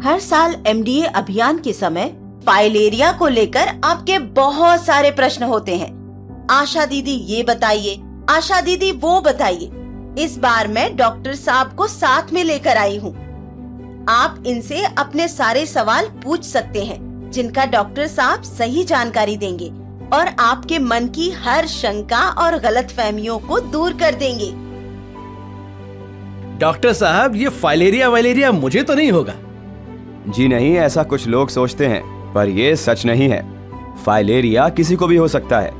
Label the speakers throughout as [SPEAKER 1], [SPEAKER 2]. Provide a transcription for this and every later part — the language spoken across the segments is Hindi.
[SPEAKER 1] हर साल एमडीए अभियान के समय फाइलेरिया को लेकर आपके बहुत सारे प्रश्न होते हैं। आशा दीदी ये बताइए, आशा दीदी वो बताइए। इस बार मैं डॉक्टर साहब को साथ में लेकर आई हूँ। आप इनसे अपने सारे सवाल पूछ सकते हैं, जिनका डॉक्टर साहब सही जानकारी देंगे और आपके मन की हर शंका और गलतफहमियों को दूर कर देंगे।
[SPEAKER 2] डॉक्टर साहब, ये फाइलेरिया वाइलेरिया मुझे तो नहीं होगा?
[SPEAKER 3] जी नहीं, ऐसा कुछ लोग सोचते हैं, पर ये सच नहीं है। फाइलेरिया किसी को भी हो सकता है।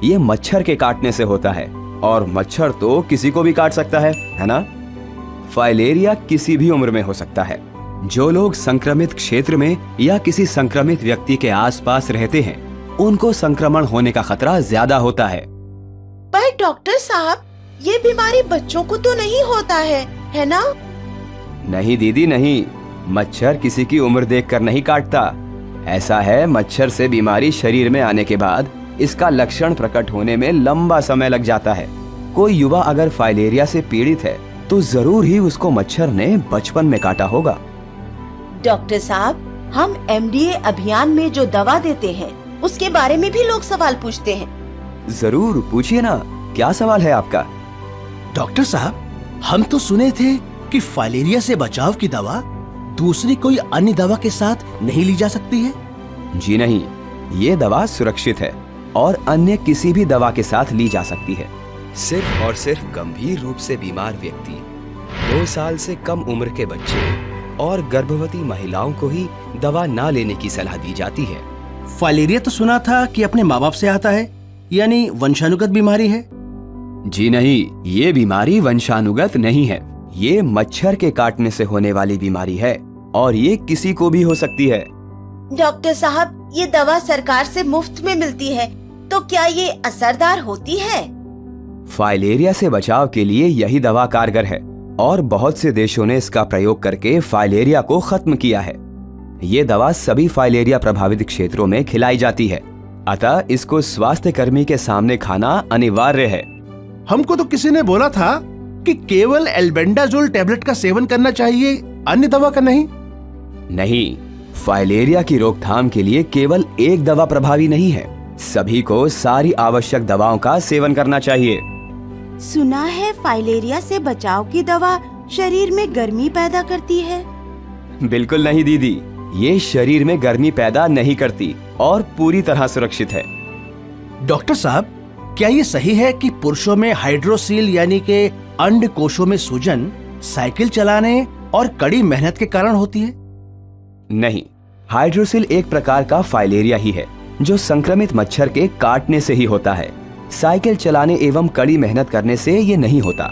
[SPEAKER 3] ये मच्छर के काटने से होता है और मच्छर तो किसी को भी काट सकता है ना? फाइलेरिया किसी भी उम्र में हो सकता है। जो लोग संक्रमित क्षेत्र में या किसी संक्रमित व्यक्ति के आसपास रहते हैं, उनको संक्रमण होने का खतरा ज्यादा होता है।
[SPEAKER 1] पर डॉक्टर साहब, ये बीमारी बच्चों को तो नहीं होता है ना?
[SPEAKER 3] नहीं दीदी नहीं, मच्छर किसी की उम्र देखकर नहीं काटता। ऐसा है, मच्छर से बीमारी शरीर में आने के बाद इसका लक्षण प्रकट होने में लंबा समय लग जाता है। कोई युवा अगर फाइलेरिया से पीड़ित है तो जरूर ही उसको मच्छर ने बचपन में काटा होगा।
[SPEAKER 1] डॉक्टर साहब, हम एमडीए अभियान में जो दवा देते हैं उसके बारे में भी लोग सवाल पूछते हैं।
[SPEAKER 3] जरूर पूछिए ना, क्या सवाल है आपका?
[SPEAKER 2] डॉक्टर साहब, हम तो सुने थे कि फाइलेरिया से बचाव की दवा दूसरी कोई अन्य दवा के साथ नहीं ली जा सकती है।
[SPEAKER 3] जी नहीं, ये दवा सुरक्षित है और अन्य किसी भी दवा के साथ ली जा सकती है। सिर्फ और सिर्फ गंभीर रूप से बीमार व्यक्ति, 2 साल से कम उम्र के बच्चे और गर्भवती महिलाओं को ही दवा ना लेने की सलाह दी जाती है।
[SPEAKER 2] फाइलेरिया तो सुना था कि अपने माँ बाप से आता है, यानी वंशानुगत बीमारी है।
[SPEAKER 3] जी नहीं, ये बीमारी वंशानुगत नहीं है। ये मच्छर के काटने से होने वाली बीमारी है और ये किसी को भी हो सकती है।
[SPEAKER 1] डॉक्टर साहब, ये दवा सरकार से मुफ्त में मिलती है, तो क्या ये असरदार होती है?
[SPEAKER 3] फाइलेरिया से बचाव के लिए यही दवा कारगर है और बहुत से देशों ने इसका प्रयोग करके फाइलेरिया को खत्म किया है। ये दवा सभी फाइलेरिया प्रभावित क्षेत्रों में खिलाई जाती है, अतः इसको स्वास्थ्य कर्मी के सामने खाना अनिवार्य है।
[SPEAKER 2] हमको तो किसी ने बोला था कि केवल एल्बेंडाजोल टैबलेट का सेवन करना चाहिए, अन्य दवा का नहीं।
[SPEAKER 3] नहीं, फाइलेरिया की रोकथाम के लिए केवल एक दवा प्रभावी नहीं है। सभी को सारी आवश्यक दवाओं का सेवन करना चाहिए।
[SPEAKER 1] सुना है फाइलेरिया से बचाव की दवा शरीर में गर्मी पैदा करती है।
[SPEAKER 3] बिल्कुल नहीं दीदी, ये शरीर में गर्मी पैदा नहीं करती और पूरी तरह सुरक्षित है।
[SPEAKER 2] डॉक्टर साहब, क्या ये सही है कि पुरुषों में हाइड्रोसील यानी के अंड कोशों में सूजन साइकिल चलाने और कड़ी मेहनत के कारण होती है?
[SPEAKER 3] नहीं, हाइड्रोसिल एक प्रकार का फाइलेरिया ही है जो संक्रमित मच्छर के काटने से ही होता है। साइकिल चलाने एवं कड़ी मेहनत करने से ये नहीं होता।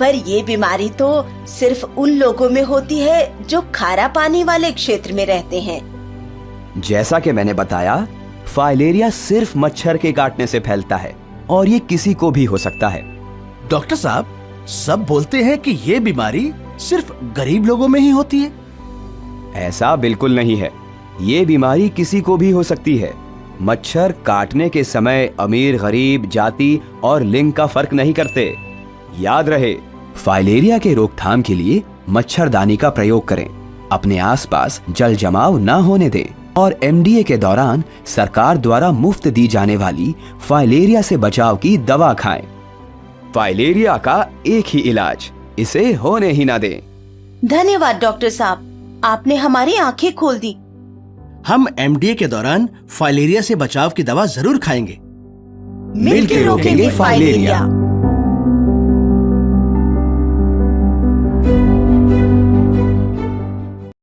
[SPEAKER 1] पर ये बीमारी तो सिर्फ उन लोगों में होती है जो खारा पानी वाले क्षेत्र में रहते हैं।
[SPEAKER 3] जैसा कि मैंने बताया, फाइलेरिया सिर्फ मच्छर के काटने से फैलता है और ये किसी को भी हो सकता है।
[SPEAKER 2] डॉक्टर साहब, सब बोलते हैं कि ये बीमारी सिर्फ गरीब लोगों में ही होती है।
[SPEAKER 3] ऐसा बिल्कुल नहीं है, ये बीमारी किसी को भी हो सकती है। मच्छर काटने के समय अमीर गरीब जाति और लिंग का फर्क नहीं करते। याद रहे, फाइलेरिया के रोकथाम के लिए मच्छरदानी का प्रयोग करें, अपने आसपास जल जमाव न होने दें और एमडीए के दौरान सरकार द्वारा मुफ्त दी जाने वाली फाइलेरिया से बचाव की दवा खाएं। फाइलेरिया का एक ही इलाज, इसे होने ही ना दें।
[SPEAKER 1] धन्यवाद डॉक्टर साहब, आपने हमारी आंखें खोल दी।
[SPEAKER 2] हम एमडीए के दौरान फाइलेरिया से बचाव की दवा जरूर खाएंगे।
[SPEAKER 1] मिलकर रोकेंगे फाइलेरिया।